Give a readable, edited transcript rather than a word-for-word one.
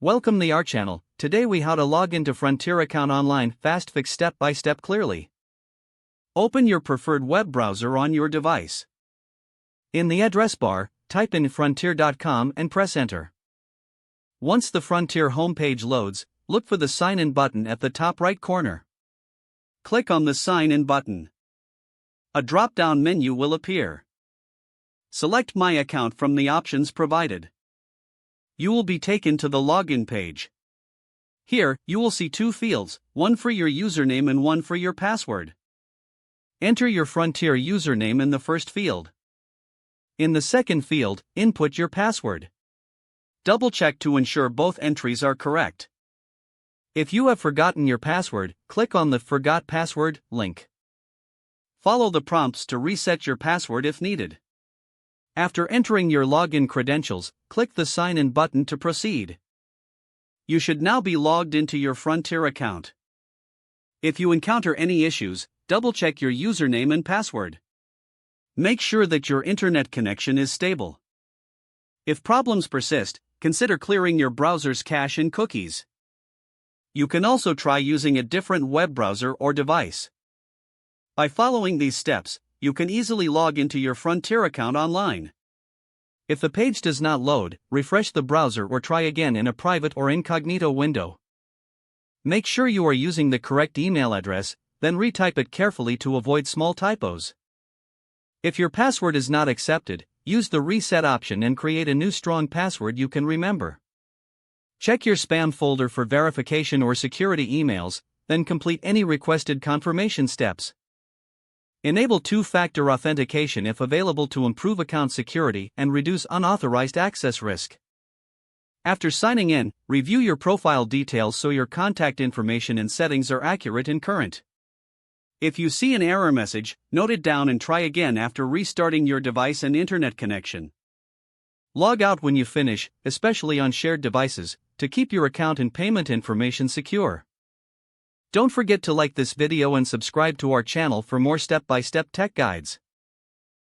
Welcome to our channel. Today we how to log into Frontier account online, fast fix step by step clearly. Open your preferred web browser on your device. In the address bar, type in frontier.com and press enter. Once the Frontier homepage loads, look for the sign in button at the top right corner. Click on the sign in button. A drop-down menu will appear. Select My Account from the options provided. You will be taken to the login page. Here, you will see two fields, one for your username and one for your password. Enter your Frontier username in the first field. In the second field, input your password. Double-check to ensure both entries are correct. If you have forgotten your password, click on the Forgot Password link. Follow the prompts to reset your password if needed. After entering your login credentials, click the Sign In button to proceed. You should now be logged into your Frontier account. If you encounter any issues, double-check your username and password. Make sure that your internet connection is stable. If problems persist, consider clearing your browser's cache and cookies. You can also try using a different web browser or device. By following these steps, you can easily log into your Frontier account online. If the page does not load, refresh the browser or try again in a private or incognito window. Make sure you are using the correct email address, then retype it carefully to avoid small typos. If your password is not accepted, use the reset option and create a new strong password you can remember. Check your spam folder for verification or security emails, then complete any requested confirmation steps. Enable two-factor authentication if available to improve account security and reduce unauthorized access risk. After signing in, review your profile details so your contact information and settings are accurate and current. If you see an error message, note it down and try again after restarting your device and internet connection. Log out when you finish, especially on shared devices, to keep your account and payment information secure. Don't forget to like this video and subscribe to our channel for more step-by-step tech guides.